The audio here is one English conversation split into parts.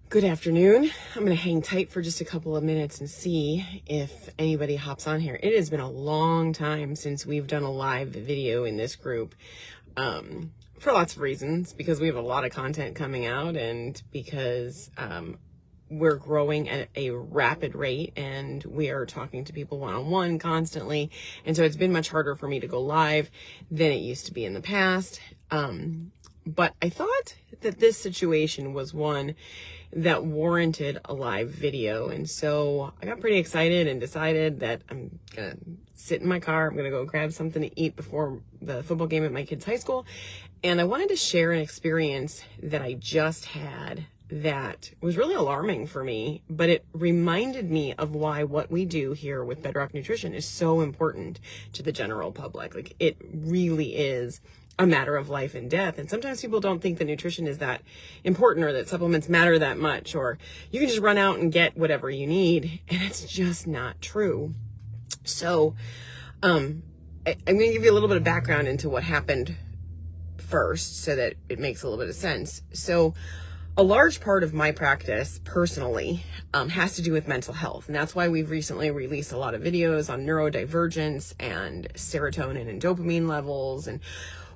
Good afternoon. I'm going to hang tight for just a couple of minutes and see if anybody hops on here. It has been a long time since we've done a live video in this group, for lots of reasons, because we have a lot of content coming out and because we're growing at a rapid rate and we are talking to people one-on-one constantly. And so it's been much harder for me to go live than it used to be in the past. But I thought that this situation was one that warranted a live video. And so I got pretty excited and decided that I'm going to sit in my car. I'm going to go grab something to eat before the football game at my kids' high school. And I wanted to share an experience that I just had that was really alarming for me, but it reminded me of why what we do here with Bedrock Nutrition is so important to the general public. Like, it really is a matter of life and death. And sometimes people don't think that nutrition is that important or that supplements matter that much, or you can just run out and get whatever you need. And it's just not true. So I'm going to give you a little bit of background into what happened first so that it makes a little bit of sense. So a large part of my practice personally has to do with mental health. And that's why we've recently released a lot of videos on neurodivergence and serotonin and dopamine levels and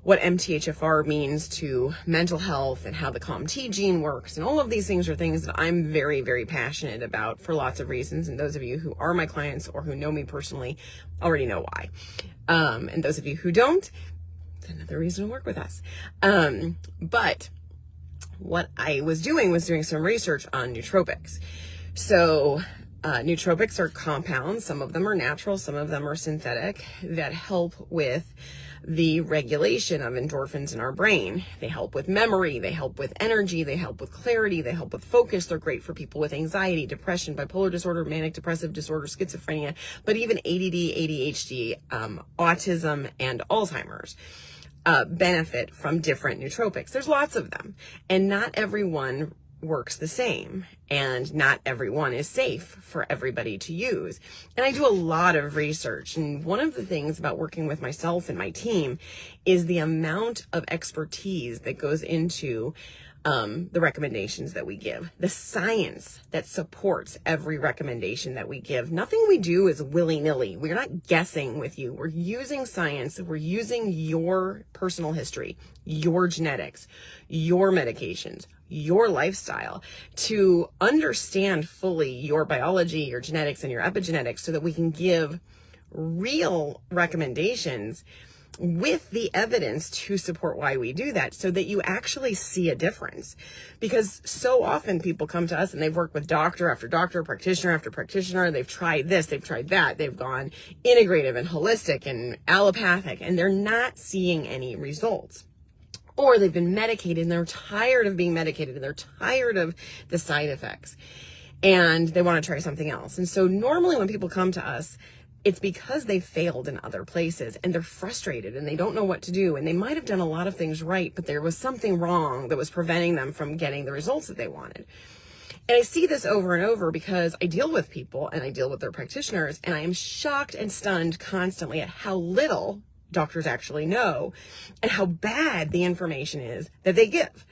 what MTHFR means to mental health and how the COMT gene works. And all of these things are things that I'm very, very passionate about for lots of reasons. And those of you who are my clients or who know me personally already know why. And those of you who don't, it's another reason to work with us. But what I was doing some research on nootropics. So nootropics are compounds. Some of them are natural, some of them are synthetic, that help with the regulation of endorphins in our brain. They help with memory, they help with energy, they help with clarity, they help with focus. They're great for people with anxiety, depression, bipolar disorder, manic depressive disorder, schizophrenia, but even ADD, ADHD, autism, and Alzheimer's benefit from different nootropics. There's lots of them, and not everyone works the same, and not everyone is safe for everybody to use. And I do a lot of research, and one of the things about working with myself and my team is the amount of expertise that goes into the recommendations that we give, the science that supports every recommendation that we give. Nothing we do is willy-nilly. We're not guessing with you. We're using science. We're using your personal history, your genetics, your medications, your lifestyle to understand fully your biology, your genetics, and your epigenetics so that we can give real recommendations with the evidence to support why we do that, so that you actually see a difference. Because so often people come to us and they've worked with doctor after doctor, practitioner after practitioner. They've tried this, they've tried that. They've gone integrative and holistic and allopathic, and they're not seeing any results. Or they've been medicated and they're tired of being medicated and they're tired of the side effects and they want to try something else. And so normally when people come to us, it's because they failed in other places and they're frustrated and they don't know what to do. And they might have done a lot of things right, but there was something wrong that was preventing them from getting the results that they wanted. And I see this over and over because I deal with people and I deal with their practitioners, and I am shocked and stunned constantly at how little doctors actually know and how bad the information is that they give.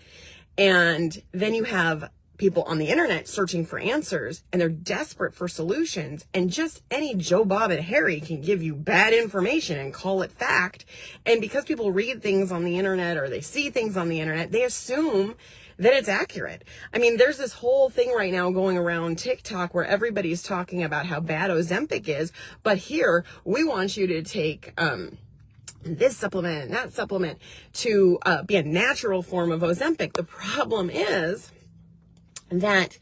And then you have people on the internet searching for answers, and they're desperate for solutions, and just any Joe, Bob, and Harry can give you bad information and call it fact. And because people read things on the internet or they see things on the internet, they assume that it's accurate. I mean, there's this whole thing right now going around TikTok where everybody's talking about how bad Ozempic is, but here we want you to take this supplement and that supplement to be a natural form of Ozempic. The problem is that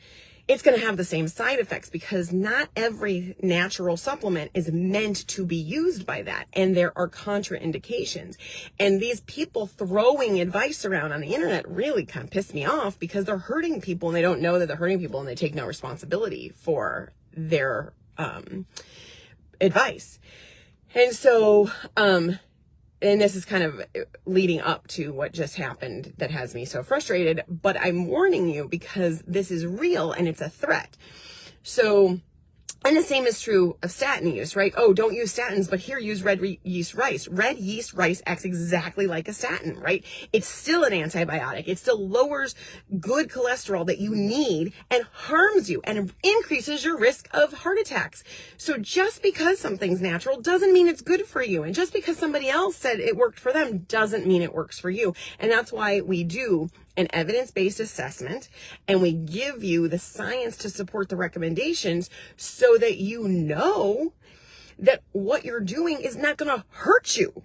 it's going to have the same side effects because not every natural supplement is meant to be used by that. And there are contraindications. And these people throwing advice around on the internet really kind of piss me off because they're hurting people and they don't know that they're hurting people and they take no responsibility for their advice. And so, and this is kind of leading up to what just happened that has me so frustrated, but I'm warning you because this is real and it's a threat. So And the same is true of statin use, right? Oh, don't use statins, but here use red yeast rice. Red yeast rice acts exactly like a statin, right? It's still an antibiotic. It still lowers good cholesterol that you need and harms you and increases your risk of heart attacks. So just because something's natural doesn't mean it's good for you. And just because somebody else said it worked for them doesn't mean it works for you. And that's why we do an evidence-based assessment, and we give you the science to support the recommendations so that you know that what you're doing is not going to hurt you,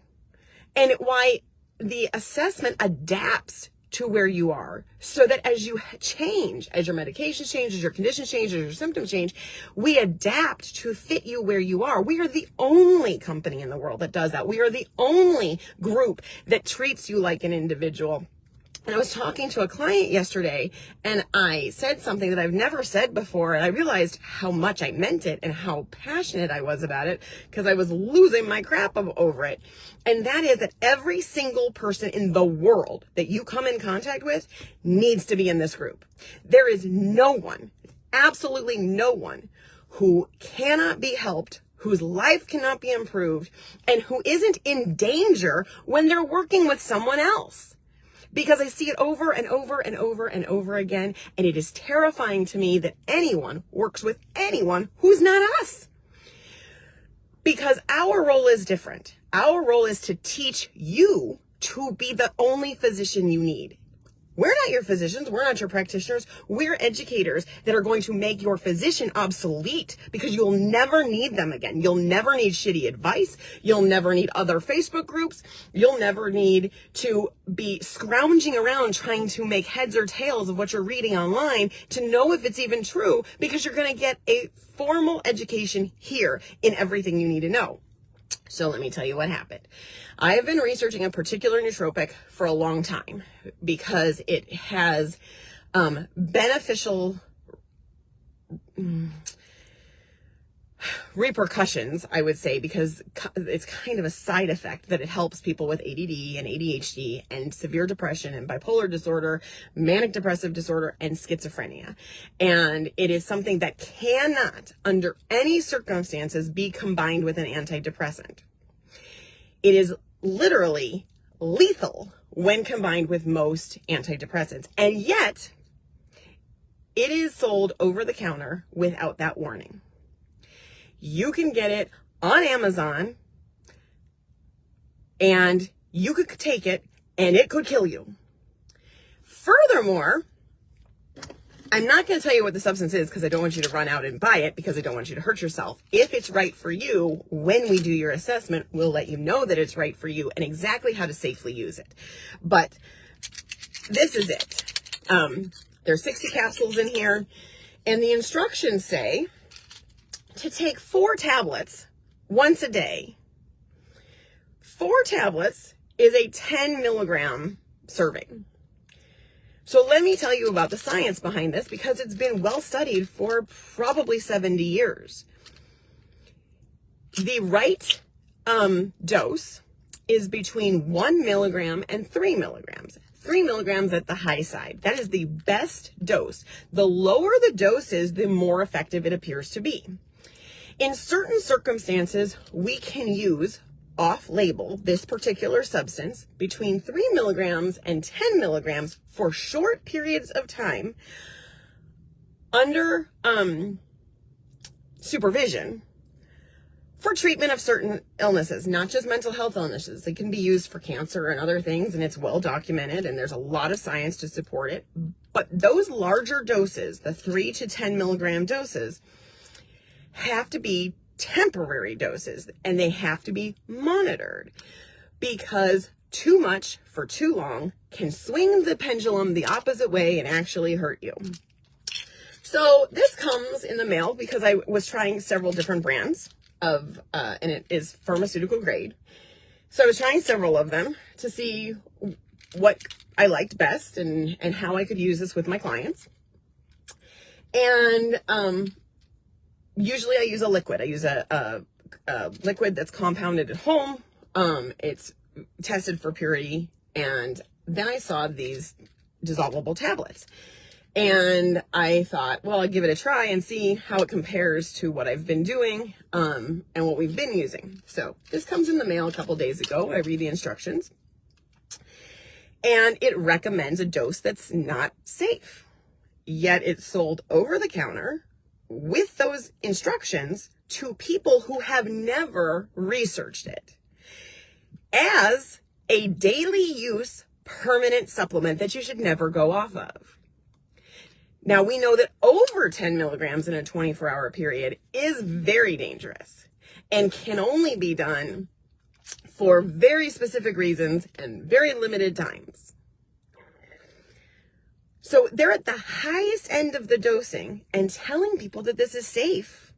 and why the assessment adapts to where you are, so that as you change, as your medications change, as your conditions change, as your symptoms change, we adapt to fit you where you are. We are the only company in the world that does that. We are the only group that treats you like an individual. And I was talking to a client yesterday, and I said something that I've never said before, and I realized how much I meant it and how passionate I was about it, because I was losing my crap over it. And that is that every single person in the world that you come in contact with needs to be in this group. There is no one, absolutely no one, who cannot be helped, whose life cannot be improved, and who isn't in danger when they're working with someone else. Because I see it over and over and over and over again, and it is terrifying to me that anyone works with anyone who's not us. Because our role is different. Our role is to teach you to be the only physician you need. We're not your physicians. We're not your practitioners. We're educators that are going to make your physician obsolete, because you'll never need them again. You'll never need shitty advice. You'll never need other Facebook groups. You'll never need to be scrounging around trying to make heads or tails of what you're reading online to know if it's even true, because you're going to get a formal education here in everything you need to know. So let me tell you what happened. I have been researching a particular nootropic for a long time because it has beneficial repercussions, I would say, because it's kind of a side effect that it helps people with ADD and ADHD and severe depression and bipolar disorder, manic depressive disorder, and schizophrenia. And it is something that cannot, under any circumstances, be combined with an antidepressant. It is literally lethal when combined with most antidepressants. And yet, it is sold over the counter without that warning. You can get it on Amazon, and you could take it, and it could kill you. Furthermore, I'm not going to tell you what the substance is because I don't want you to run out and buy it, because I don't want you to hurt yourself. If it's right for you, when we do your assessment, we'll let you know that it's right for you and exactly how to safely use it. But this is it. There's 60 capsules in here, and the instructions say to take 4 tablets once a day. 4 tablets is a 10 milligram serving. So let me tell you about the science behind this, because it's been well studied for probably 70 years. The right dose is between 1 milligram and 3 milligrams. 3 milligrams at the high side. That is the best dose. The lower the dose is, the more effective it appears to be. In certain circumstances, we can use off-label this particular substance between 3 milligrams and 10 milligrams for short periods of time under supervision for treatment of certain illnesses, not just mental health illnesses. It can be used for cancer and other things, and it's well documented, and there's a lot of science to support it. But those larger doses, the 3 to 10 milligram doses, have to be temporary doses, and they have to be monitored, because too much for too long can swing the pendulum the opposite way and actually hurt you. So this comes in the mail because I was trying several different brands of, and it is pharmaceutical grade. So I was trying several of them to see what I liked best and how I could use this with my clients. And usually I use a liquid. I use a liquid that's compounded at home. It's tested for purity. And then I saw these dissolvable tablets. And I thought, well, I'll give it a try and see how it compares to what I've been doing and what we've been using. So this comes in the mail a couple days ago. I read the instructions. And it recommends a dose that's not safe. Yet it's sold over the counter with those instructions to people who have never researched it as a daily use permanent supplement that you should never go off of. Now, we know that over 10 milligrams in a 24-hour period is very dangerous and can only be done for very specific reasons and very limited times. So they're at the highest end of the dosing and telling people that this is safe.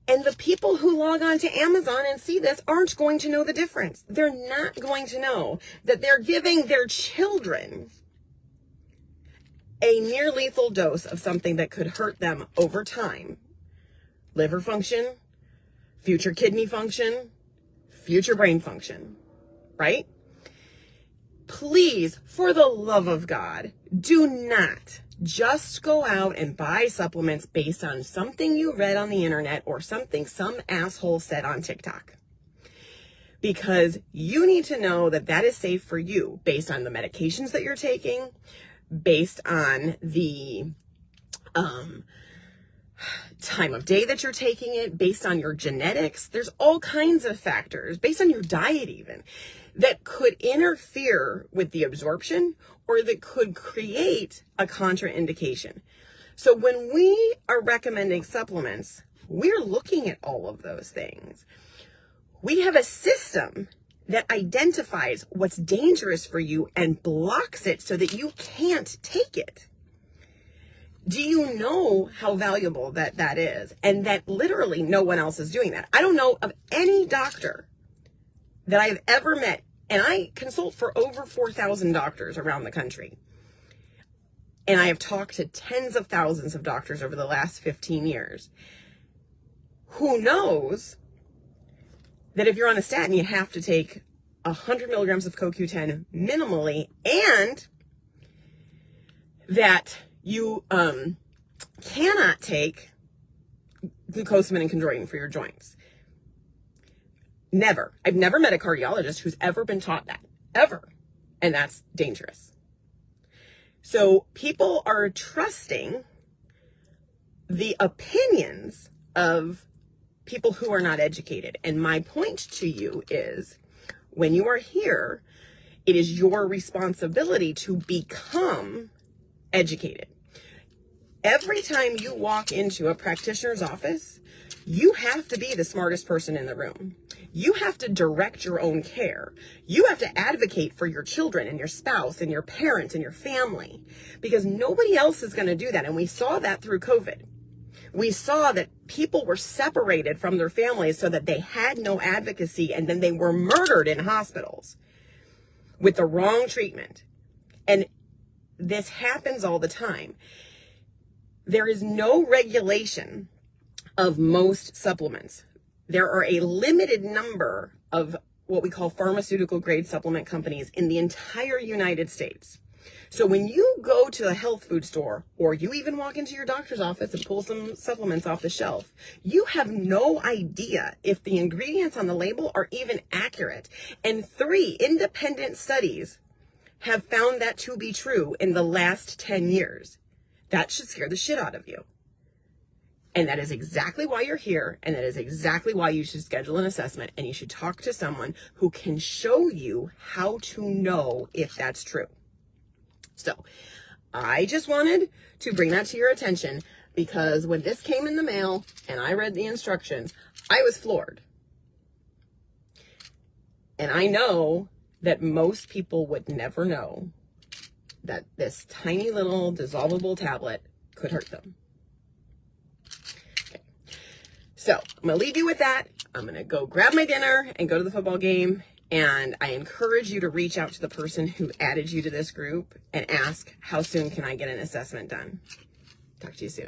And the people who log on to Amazon and see this aren't going to know the difference. They're not going to know that they're giving their children a near lethal dose of something that could hurt them over time. Liver function, future kidney function, future brain function, right? Please, for the love of God, do not just go out and buy supplements based on something you read on the internet or something some asshole said on TikTok. Because you need to know that that is safe for you based on the medications that you're taking, based on the time of day that you're taking it, based on your genetics. There's all kinds of factors, based on your diet even, that could interfere with the absorption or that could create a contraindication. So when we are recommending supplements, we're looking at all of those things. We have a system that identifies what's dangerous for you and blocks it so that you can't take it. Do you know how valuable that is? And that literally no one else is doing that. I don't know of any doctor that I've ever met, and I consult for over 4,000 doctors around the country. And I have talked to tens of thousands of doctors over the last 15 years. Who knows that if you're on a statin, you have to take 100 milligrams of CoQ10 minimally, and that you cannot take glucosamine and chondroitin for your joints. Never. I've never met a cardiologist who's ever been taught that, ever. And that's dangerous. So people are trusting the opinions of people who are not educated. And my point to you is, when you are here, it is your responsibility to become educated. Every time you walk into a practitioner's office, you have to be the smartest person in the room. You have to direct your own care. You have to advocate for your children and your spouse and your parents and your family, because nobody else is going to do that. And we saw that through COVID. We saw that people were separated from their families so that they had no advocacy, and then they were murdered in hospitals with the wrong treatment. And this happens all the time. There is no regulation of most supplements. There are a limited number of what we call pharmaceutical grade supplement companies in the entire United States. So when you go to a health food store, or you even walk into your doctor's office and pull some supplements off the shelf, you have no idea if the ingredients on the label are even accurate. And 3 independent studies have found that to be true in the last 10 years. That should scare the shit out of you. And that is exactly why you're here. And that is exactly why you should schedule an assessment, and you should talk to someone who can show you how to know if that's true. So I just wanted to bring that to your attention, because when this came in the mail and I read the instructions, I was floored. And I know that most people would never know that this tiny little dissolvable tablet could hurt them. Okay. So I'm going to leave you with that. I'm going to go grab my dinner and go to the football game. And I encourage you to reach out to the person who added you to this group and ask, how soon can I get an assessment done? Talk to you soon.